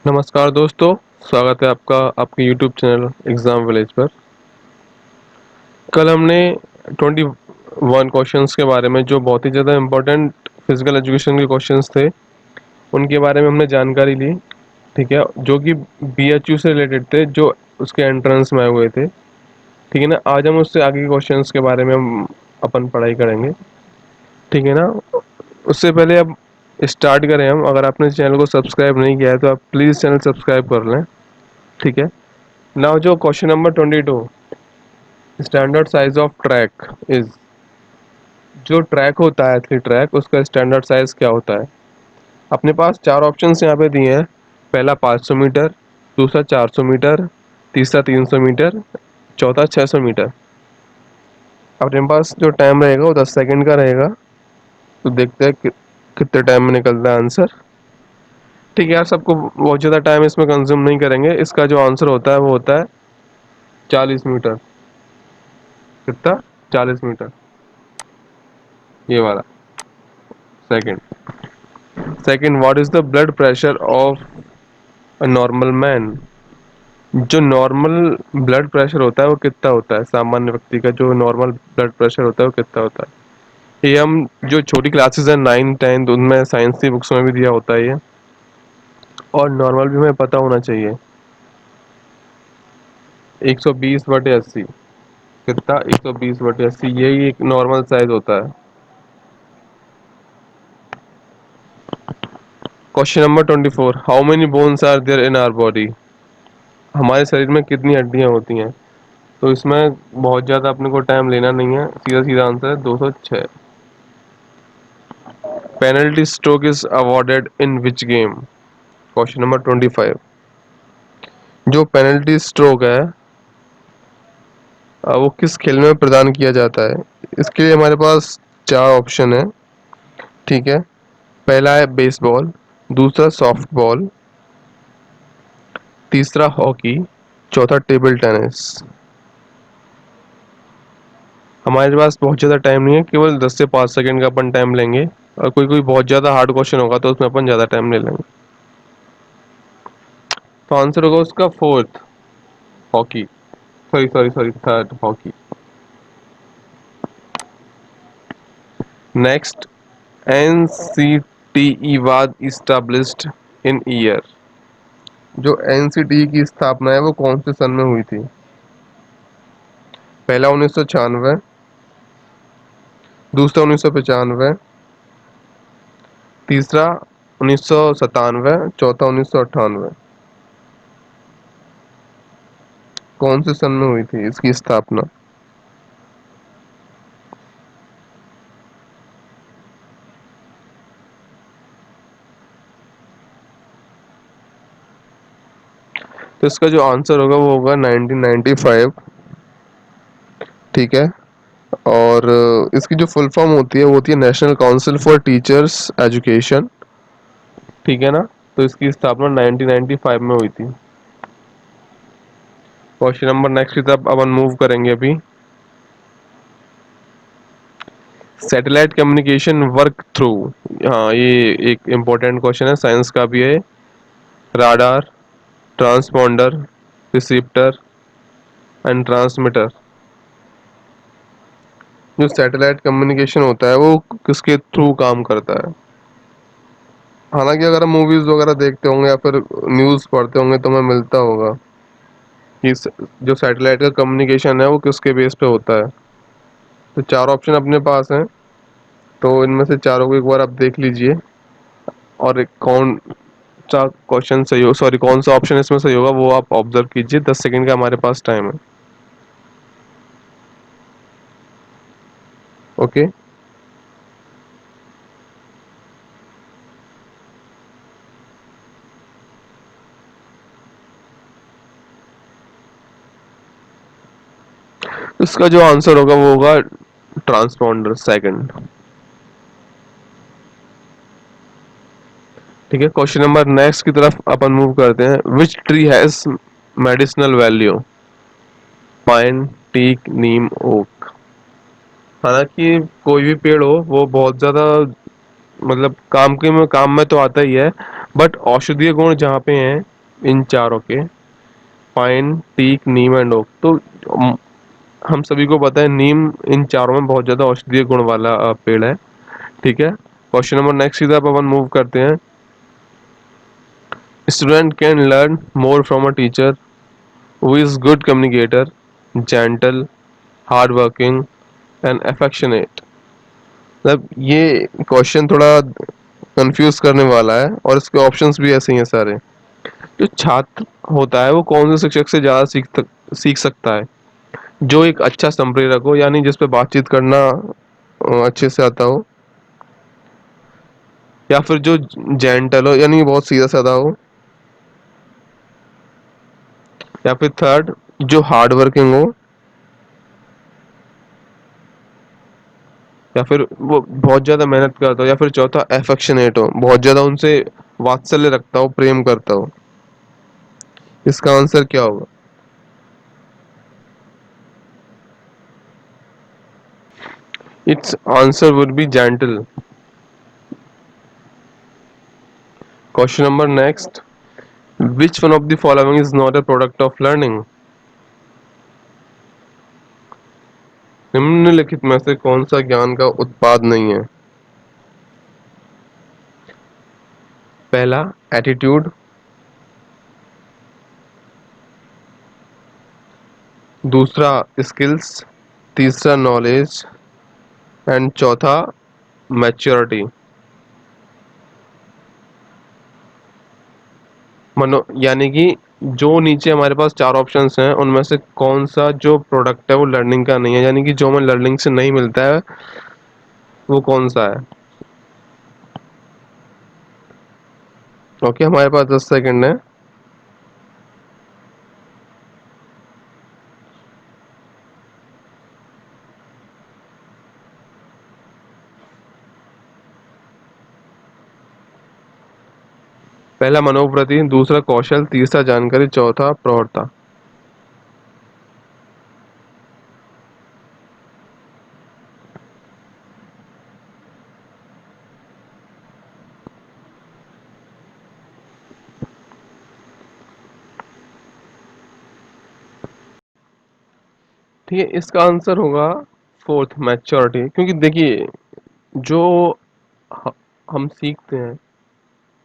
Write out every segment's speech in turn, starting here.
नमस्कार दोस्तों, स्वागत है आपका आपके यूट्यूब चैनल एग्ज़ाम विलेज पर। कल हमने 21 क्वेश्चंस के बारे में जो बहुत ही ज़्यादा इम्पोर्टेंट फिजिकल एजुकेशन के क्वेश्चंस थे, उनके बारे में हमने जानकारी ली, ठीक है? जो कि बीएचयू से रिलेटेड थे, जो उसके एंट्रेंस में आए हुए थे, ठीक है ना? आज हम उससे आगे के क्वेश्चंस के बारे में हम अपन पढ़ाई करेंगे, ठीक है ना? उससे पहले अब स्टार्ट करें हम। अगर आपने चैनल को सब्सक्राइब नहीं किया है तो आप प्लीज़ चैनल सब्सक्राइब कर लें, ठीक है? नाउ जो question number 22, standard size of track is, जो ट्रैक होता है एथलीट ट्रैक, उसका स्टैंडर्ड साइज क्या होता है? अपने पास चार ऑप्शंस यहाँ पे दिए हैं। पहला 500 मीटर, दूसरा 400 मीटर, तीसरा 300 मीटर, चौथा 600 मीटर। अपने पास जो टाइम रहेगा वो 10 सेकंड का रहेगा। तो देखते हैं कितने टाइम में निकलता है आंसर। ठीक है यार, सबको बहुत ज़्यादा टाइम इसमें कंज्यूम नहीं करेंगे। इसका जो आंसर होता है वो होता है 40 मीटर। कितना? 40 मीटर, ये वाला। Second. Second, what is the blood pressure of a normal man? जो नॉर्मल ब्लड प्रेशर होता है वो कितना होता है? सामान्य व्यक्ति का जो नॉर्मल ब्लड प्रेशर होता है वो कितना होता है? ये हम जो छोटी क्लासेस है 9 10 उनमें साइंस की बुक्स में भी दिया होता है ये, और नॉर्मल भी हमें पता होना चाहिए। 120/80। कितना? 120/80, यही एक नॉर्मल साइज होता है। Question number 24, how many bones are there in our body? हमारे शरीर में कितनी हड्डियां होती हैं? तो इसमें बहुत ज़्यादा अपने को टाइम लेना नहीं है, सीधा सीधा आंसर है 206। Penalty stroke is awarded in which game? Question number 25, जो पेनल्टी स्ट्रोक है वो किस खेल में प्रदान किया जाता है? इसके लिए हमारे पास चार ऑप्शन है, ठीक है? पहला है बेसबॉल, दूसरा सॉफ्टबॉल, तीसरा हॉकी, चौथा टेबल टेनिस। हमारे पास बहुत ज़्यादा टाइम नहीं है, केवल 10 से 5 सेकंड का अपन टाइम लेंगे, और कोई कोई बहुत ज़्यादा हार्ड क्वेश्चन होगा तो उसमें अपन ज़्यादा टाइम ले लेंगे। तो आंसर होगा उसका fourth, hockey. Sorry sorry sorry, third, hockey. Next, NCTE was established in year? जो NCTE की स्थापना है वो कौन से सन में हुई थी? पहला 1996, दूसरा 1995, तीसरा 1997, चौथा 1998। कौन से सन में हुई थी इसकी स्थापना? तो इसका जो आंसर होगा वो होगा 1995, ठीक है? और इसकी जो फुल फॉर्म होती है वो होती है national council for teachers education, ठीक है ना? तो इसकी स्थापना 1995 में हुई थी। क्वेश्चन नंबर नेक्स्ट की तरफ अपन मूव करेंगे अभी। सैटेलाइट कम्युनिकेशन वर्क थ्रू, हाँ ये एक इम्पोर्टेंट क्वेश्चन है, साइंस का भी है। Radar, transponder, receptor and transmitter. जो सैटेलाइट कम्युनिकेशन होता है वो किसके थ्रू काम करता है? हालांकि अगर हम मूवीज वगैरह देखते होंगे या फिर न्यूज़ पढ़ते होंगे तो हमें मिलता होगा कि जो सैटेलाइट का कम्युनिकेशन है वो किसके बेस पे होता है। तो चार ऑप्शन अपने पास हैं, तो इनमें से चारों को एक बार आप देख लीजिए, और कौन सा क्वेश्चन सही हो, सॉरी कौन सा ऑप्शन इसमें सही होगा वो आप ऑब्जर्व कीजिए। 10 सेकंड का हमारे पास टाइम है। ओके, इसका जो आंसर होगा वो होगा ट्रांसपॉन्डर, सेकंड। ठीक है, क्वेश्चन नंबर नेक्स्ट की तरफ अपन मूव करते हैं। Which tree has medicinal value? Pine, teak, neem, oak. हालांकि कोई भी पेड़ हो वो बहुत ज्यादा मतलब काम में तो आता ही है, बट औषधीय गुण जहाँ पे हैं इन चारों के, pine, teak, neem and oak. तो हम सभी को पता है नीम इन चारों में बहुत ज्यादा औषधीय गुण वाला पेड़ है। ठीक है, क्वेश्चन नंबर नेक्स्ट की तरफ अपन मूव करते हैं। Student can learn more from a teacher who is good communicator, gentle, hard working and affectionate. मतलब ये क्वेश्चन थोड़ा कंफ्यूज करने वाला है और इसके ऑप्शंस भी ऐसे ही हैं सारे। जो छात्र होता है वो कौन से शिक्षक से ज्यादा सीख सकता है? जो एक अच्छा संप्रेरक हो, यानी जिस पे बातचीत करना अच्छे से आता हो, या फिर जो जेंटल हो यानी बहुत सीधा साधा हो, या फिर थर्ड जो हार्ड वर्किंग हो, या फिर वो बहुत ज्यादा मेहनत करता हो, या फिर चौथा एफेक्शनेट हो, बहुत ज्यादा उनसे वात्सल्य रखता हो, प्रेम करता हो। इसका आंसर क्या होगा? It's answer would be gentle. Question number next, which one of the following is not a product of learning? निम्नलिखित में से कौन सा ज्ञान का उत्पाद नहीं है? पहला एटीट्यूड, दूसरा स्किल्स, तीसरा नॉलेज एंड चौथा मैच्योरिटी। मनो यानी कि जो नीचे हमारे पास चार ऑप्शंस हैं उनमें से कौन सा जो प्रोडक्ट है वो लर्निंग का नहीं है, यानी कि जो हमें लर्निंग से नहीं मिलता है वो कौन सा है? ओके, हमारे पास 10 सेकंड है। पहला मनोवृत्ति, दूसरा कौशल, तीसरा जानकारी, चौथा प्रौढ़ता। ठीक है, इसका आंसर होगा फोर्थ, मैच्योरिटी। क्योंकि देखिए जो ह- हम सीखते हैं,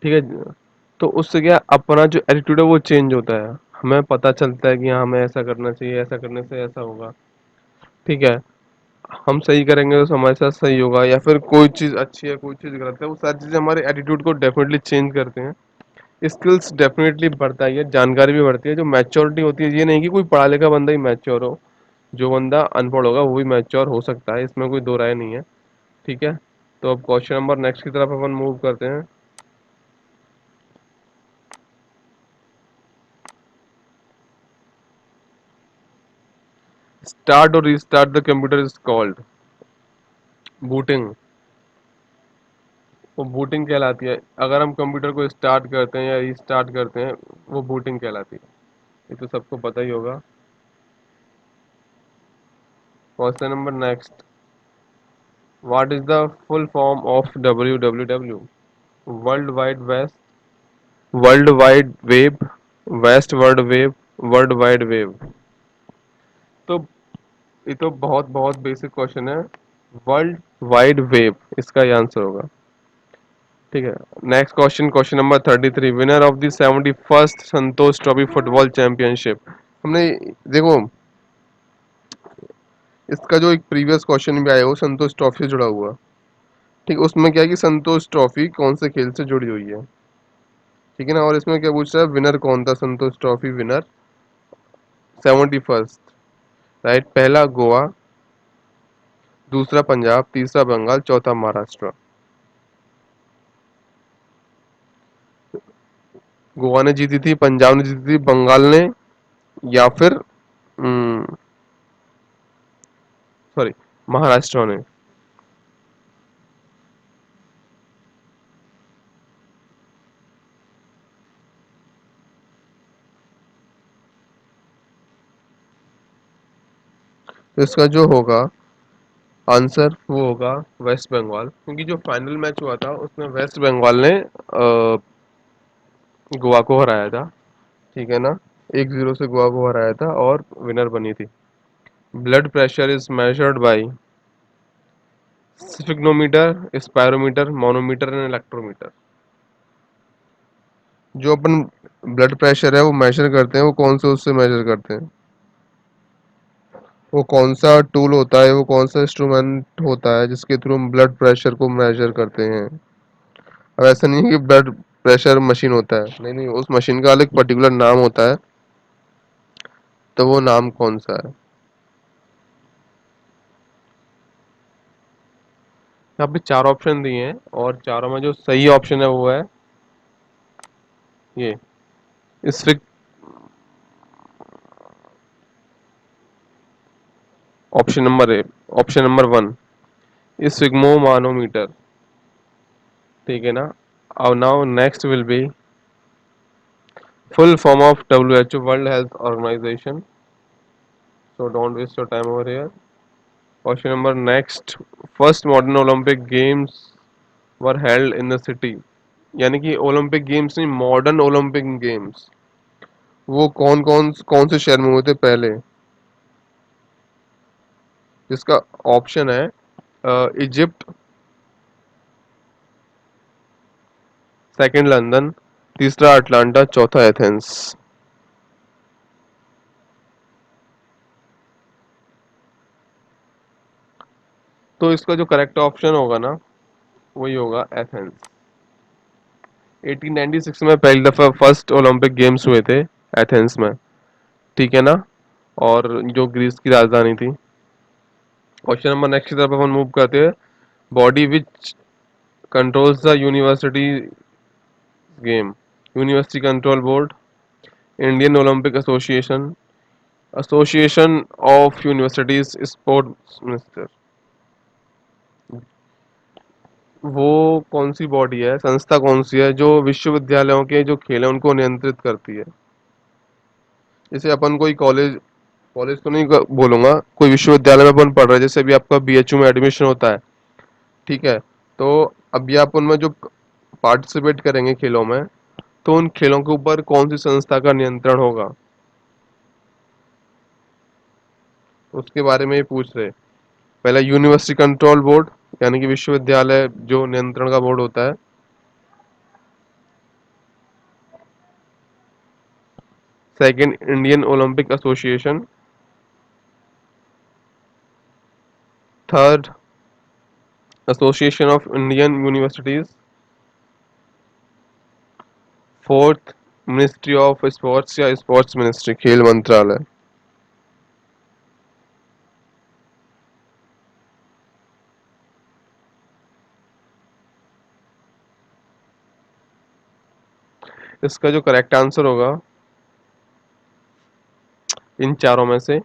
ठीक है, तो उससे क्या अपना जो एटीट्यूड है वो चेंज होता है। हमें पता चलता है कि हाँ हमें ऐसा करना चाहिए, ऐसा करने से ऐसा होगा। ठीक है, हम सही करेंगे तो हमारे साथ सही होगा, या फिर कोई चीज़ अच्छी है कोई चीज़ गलत है, वो सारी चीज़ें हमारे एटीट्यूड को डेफिनेटली चेंज करते हैं। स्किल्स डेफिनेटली बढ़ता है, जानकारी भी बढ़ती है। जो मैच्योरिटी होती है, ये नहीं कि कोई पढ़ा लिखा बंदा ही मैच्योर हो, जो बंदा अनपढ़ होगा वो भी मैच्योर हो सकता है, इसमें कोई दो राय नहीं है। ठीक है, तो अब क्वेश्चन नंबर नेक्स्ट की तरफ अपन मूव करते हैं। स्टार्ट और restart the computer is called booting. वो बूटिंग कहलाती है। अगर हम कंप्यूटर को स्टार्ट करते हैं या रीस्टार्ट करते हैं, वो बूटिंग कहलाती है। ये तो सबको पता ही होगा। Question number next, what is the full form of WWW? World wide west, world wide web, west world web, world wide web. तो ये तो बहुत बहुत बेसिक क्वेश्चन है। वर्ल्ड वाइड वेब इसका ही आंसर होगा। ठीक है, next question, question number 33, winner of the 71st Santosh trophy football championship. हमने देखो इसका जो एक प्रीवियस क्वेश्चन भी आया वो संतोष ट्रॉफी से जुड़ा हुआ। ठीक, उसमें क्या है कि संतोष ट्रॉफी कौन से खेल से जुड़ी हुई है। ठीक है ना, और इसमें क्या पूछ रहा है, विनर कौन था संतोष ट्रॉफी विनर 71st? राइट, पहला गोवा, दूसरा पंजाब, तीसरा बंगाल, चौथा महाराष्ट्र। गोवा ने जीती थी, पंजाब ने जीती थी, बंगाल ने, या फिर सॉरी महाराष्ट्र ने। तो इसका जो होगा आंसर वो होगा वेस्ट बंगाल, क्योंकि जो फाइनल मैच हुआ था उसमें वेस्ट बंगाल ने गोवा को हराया था। ठीक है ना, 1-0 से गोवा को हराया था और विनर बनी थी। Blood pressure is measured by sphygmomanometer, spirometer, manometer and electrometer. जो अपन ब्लड प्रेशर है वो मेजर करते हैं, वो कौन से उससे मेजर करते हैं? वो कौन सा टूल होता है, वो कौन सा इंस्ट्रूमेंट होता है जिसके थ्रू हम ब्लड प्रेशर को मेजर करते हैं? अब ऐसा नहीं है कि ब्लड प्रेशर मशीन होता है, नहीं नहीं, उस मशीन का अलग पर्टिकुलर नाम होता है। तो वो नाम कौन सा है? यहाँ पे 4 ऑप्शन दिए हैं और चारों में जो सही ऑप्शन है वो है ये, स्फिग option number A, option number 1, sphygmomanometer. ठीक है ना। अब now next will be full form of WHO, World Health Organization. So don't waste your time over here. Question number next, first modern Olympic games were held in the city. यानी कि Olympic games नहीं, modern Olympic games, वो कौन से शहर में हुए थे पहले? जिसका ऑप्शन है इजिप्ट, सेकंड लंदन, तीसरा अटलांटा, चौथा एथेंस। तो इसका जो करेक्ट ऑप्शन होगा ना, वही होगा एथेंस। 1896 में पहली दफा फर्स्ट ओलंपिक गेम्स हुए थे एथेंस में। ठीक है ना, और जो ग्रीस की राजधानी थी। क्वेश्चन नंबर नेक्स्ट की तरफ अपन मूव करते हैं। Body which controls the university game. University control board, Indian Olympic association, association of universities sports minister. वो कौन सी बॉडी है, संस्था कौन सी है जो विश्वविद्यालयों के जो खेल है उनको नियंत्रित करती है? जैसे अपन कोई कॉलेज, कॉलेज तो नहीं बोलूंगा, कोई विश्वविद्यालय में अपन पढ़ रहे हैं, जैसे अभी आपका BHU में एडमिशन होता है। ठीक है, तो अभी आप उनमें जो पार्टिसिपेट करेंगे खेलों में, तो उन खेलों के ऊपर कौन सी संस्था का नियंत्रण होगा, उसके बारे में ये पूछ रहे। पहला यूनिवर्सिटी कंट्रोल बोर्ड, यानी कि विश्वविद्यालय जो नियंत्रण का बोर्ड होता है। Second, Indian Olympic association. Third, association of Indian universities. Fourth, ministry of sports या स्पोर्ट्स मिनिस्ट्री, खेल मंत्रालय। इसका जो करेक्ट आंसर होगा इन चारों में से,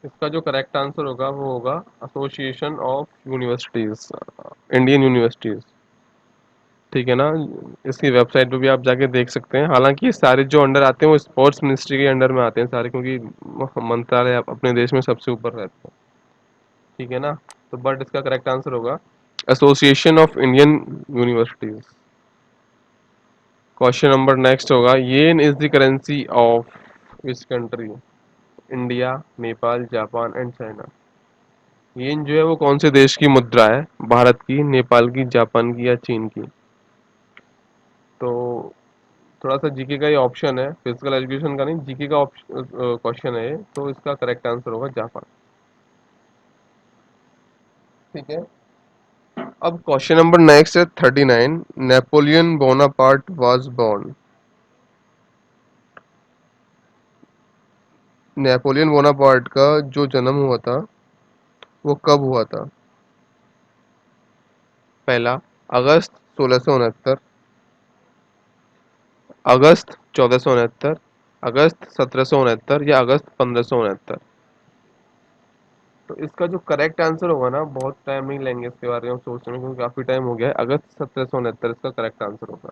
इसका जो करेक्ट आंसर होगा वो होगा Association of universities, Indian universities. ठीक है ना। इसकी वेबसाइट पे भी आप जाके देख सकते हैं। हालांकि ये सारे जो अंडर आते हैं वो स्पोर्ट्स मिनिस्ट्री के अंडर में आते हैं सारे, क्योंकि मंत्रालय अपने देश में सबसे ऊपर रहता है। ठीक है ना। तो बट इसका करेक्ट आंसर होगा Association of Indian Universities. Question number next होगा, yen is the currency of which country. India, Nepal, Japan and China. Yen जो है वो कौन से देश की मुद्रा है? भारत की, नेपाल की, जापान की या चीन की? तो थोड़ा सा जीके का ये ऑप्शन है, फिजिकल एजुकेशन का नहीं, जीके का क्वेश्चन है ये, तो इसका करेक्ट आंसर होगा जापान। ठीक है। अब क्वेश्चन नंबर नेक्स्ट है 39, Napoleon Bonaparte was born. Napoleon Bonaparte का जो जन्म हुआ था वो कब हुआ था? पहला, अगस्त 1669, अगस्त 1469, अगस्त 1769 या अगस्त 1569। तो इसका जो करेक्ट आंसर होगा ना, बहुत टाइम नहीं लेंगे इसके बारे में सोचने में, क्योंकि काफी टाइम हो गया है। अगस्त 1769 इसका करेक्ट आंसर होगा।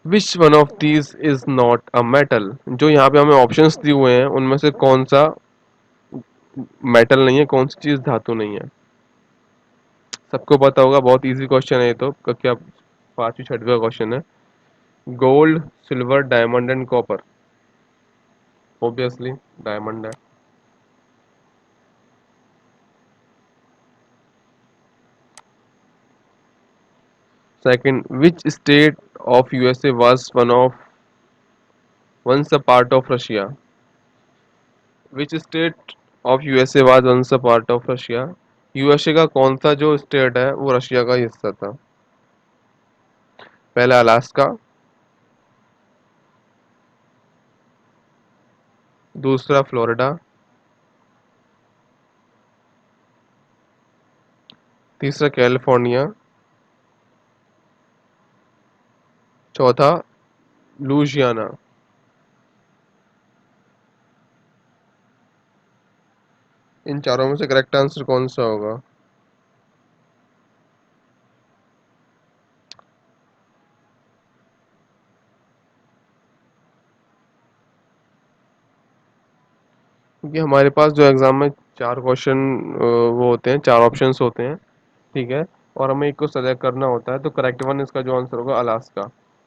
विच one of these is not a metal. जो यहाँ पे हमें ऑप्शंस दिए हुए हैं उनमें से कौन सा मेटल नहीं है, कौन सी चीज धातु नहीं है? सबको पता होगा, बहुत इजी क्वेश्चन है ये तो, क्या पांचवी छठवीं का क्वेश्चन है। Gold, silver, diamond and copper. Obviously diamond है। Second, which state of USA was once a part of Russia? Which state of USA was once a part of Russia? USA का कौन सा जो स्टेट है वो Russia का हिस्सा था? पहला अलास्का, दूसरा फ्लोरिडा, तीसरा कैलिफोर्निया, चौथा लुजियाना। इन चारों में से करेक्ट आंसर कौन सा होगा? क्योंकि हमारे पास जो एग्जाम में चार क्वेश्चन वो होते हैं, चार ऑप्शंस होते हैं, ठीक है, और हमें एक को सेलेक्ट करना होता है, तो करेक्ट वन इसका जो आंसर होगा अलास्का।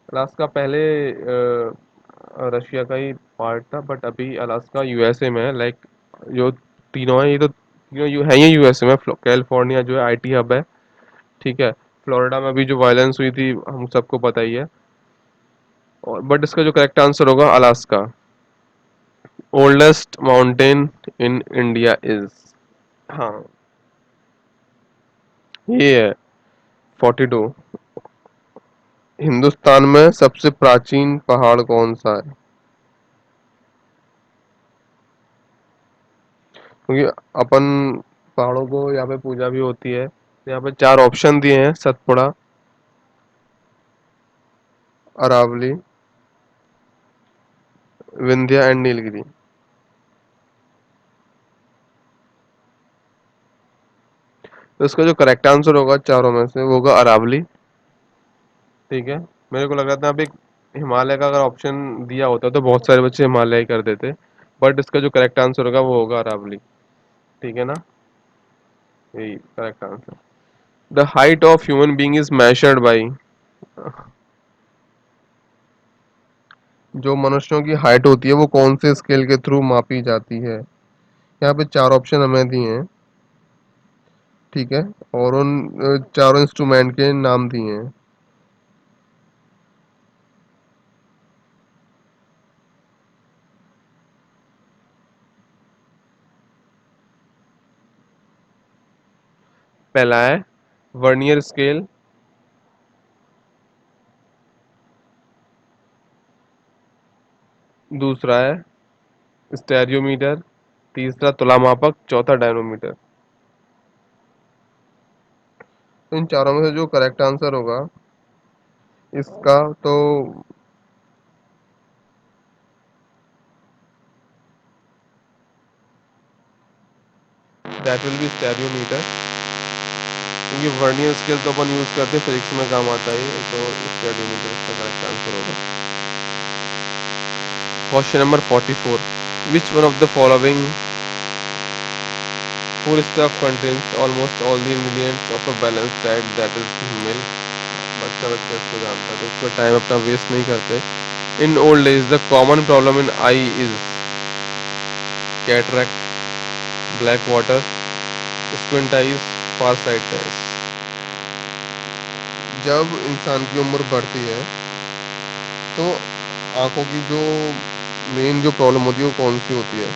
अलास्का पहले रशिया का ही पार्ट था, बट अभी अलास्का यूएसए में है। लाइक जो तीनों है, ये तो तीनों यू है, ये यूएसए में। कैलिफोर्निया जो है आईटी हब है, ठीक है। फ्लोरिडा में भी जो वायलेंस हुई थी हम सबको पता ही है। और बट इसका जो करेक्ट आंसर होगा Alaska. Oldest mountain in India is, हाँ ये है 42। हिंदुस्तान में सबसे प्राचीन पहाड़ कौन सा है? क्योंकि अपन पहाड़ों को यहाँ पे पूजा भी होती है, तो यहाँ पे चार ऑप्शन दिए हैं: सतपुड़ा, अरावली, विंध्या एंड नीलगिरी। तो इसका जो करेक्ट आंसर होगा चारों में से वो होगा अरावली, ठीक है। मेरे को लग रहा था अभी हिमालय का अगर ऑप्शन दिया होता तो बहुत सारे बच्चे हिमालय ही कर देते, बट इसका जो करेक्ट आंसर होगा वो होगा अरावली, ठीक है ना। यही correct answer. The height of human being is measured bye, जो मनुष्यों की हाइट होती है वो कौन से स्केल के थ्रू मापी जाती है? यहाँ पे चार ऑप्शन हमें दिए हैं, ठीक है, और उन चारों इंस्ट्रूमेंट के नाम दिए हैं। पहला है वर्नियर स्केल, दूसरा है स्टेरियोमीटर, तीसरा तुलामापक, चौथा डायनोमीटर। तो इन चारों में से जो करेक्ट आंसर होगा इसका, तो दैट विल बी स्टेरियोमीटर। क्योंकि वर्नियर स्केल तो अपन यूज करते हैं, फिजिक्स में काम आता है, तो स्टेरियोमीटर इसका करेक्ट आंसर होगा। Question number 44, which one of the following food stuff contains almost all the ingredients of a balanced diet, that is milk। बच्चा बच्चा इसको जानता है, तो इसमें टाइम अपना वेस्ट नहीं करते। In old age the common problem in I is cataract, black water, squint eyes, far sightedness. जब इंसान की उम्र बढ़ती है तो आंखों की जो मेन जो प्रॉब्लम होती है वो कौन सी होती है?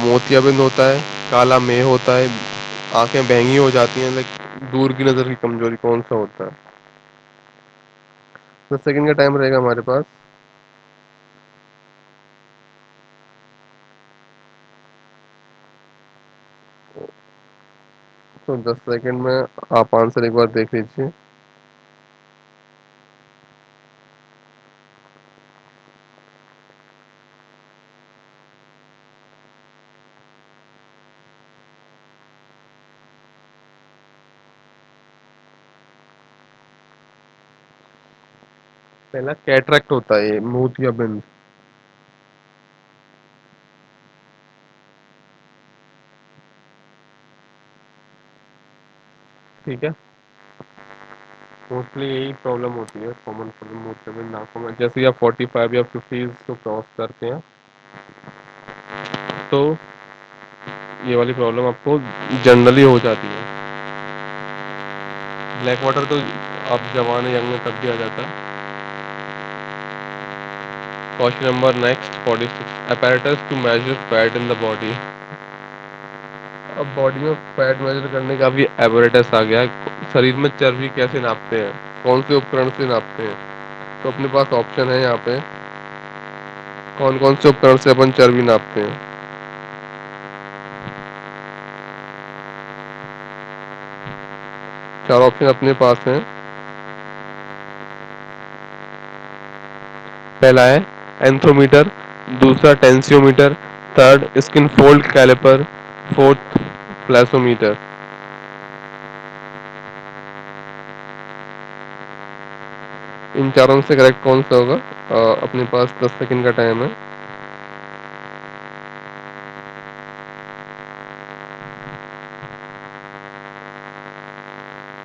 मोतियाबिंद होता है, काला मेह होता है, आंखें बहंगी हो जाती हैं, लाइक दूर की नज़र की कमजोरी, कौन सा होता है? 10 सेकंड का टाइम रहेगा हमारे पास। तो 10 सेकंड में आप आंसर एक बार देख लीजिए। पहला कैटरैक्ट होता है, ये मोतियाबिंद, ठीक है। मोस्टली यही प्रॉब्लम होती है, कॉमन प्रॉब्लम होती है नाकों में। जैसे ही आप 45 या 50 को क्रॉस करते हैं तो ये वाली प्रॉब्लम आपको जनरली हो जाती है। ब्लैक वाटर तो आप जवान यंग में तब भी आ जाता है। Question number next 46, apparatus to measure fat in the body. अब बॉडी में फैट मेजर करने का भी apparatus आ गया है। शरीर में चर्बी कैसे नापते हैं, कौन से उपकरण से नापते हैं? तो अपने पास ऑप्शन है यहाँ पे, कौन कौन से उपकरण से अपन चर्बी नापते हैं। चार ऑप्शन अपने पास हैं। पहला है एंथ्रोमीटर, दूसरा tensiometer, third skinfold calliper, fourth pleximeter. इन चारों में से करेक्ट कौन सा होगा? अपने पास 10 सेकंड का टाइम है।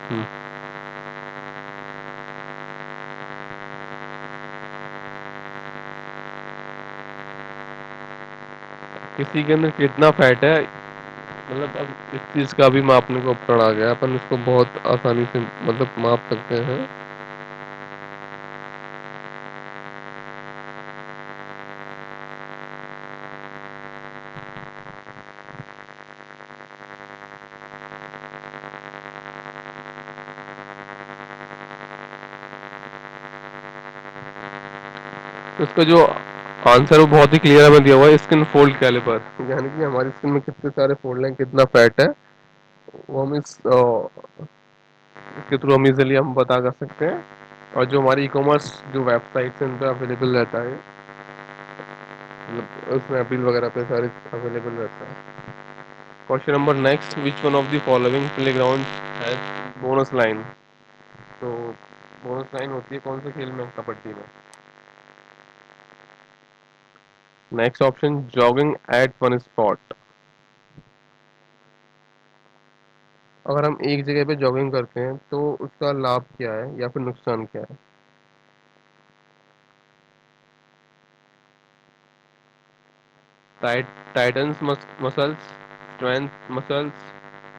हम्म, किसी के अंदर कितना फैट है, मतलब अब इस चीज का भी मापने का उपकरण आ गया है। अपन इसको बहुत आसानी से मतलब माप सकते हैं। तो इसका जो आंसर है वो बहुत ही क्लियर हमें दिया हुआ है, स्किन फोल्ड कैलिपर। यानी कि हमारी स्किन में कितने सारे फोल्ड हैं, कितना फैट है, वो हम इसके थ्रू हम इजिली हम पता कर सकते हैं। और जो हमारी ई कॉमर्स जो वेबसाइट है उन पर अवेलेबल रहता है, मतलब स्नैपडील वगैरह पे सारे अवेलेबल रहता है। Question number next, which one of the following playground has bonus line. तो बोनस लाइन होती है कौन से खेल में? कबड्डी में। Next option, jogging at one spot. अगर हम एक जगह पे जॉगिंग करते हैं तो उसका लाभ क्या है या फिर नुकसान क्या है? Tight titans muscles, strength muscles,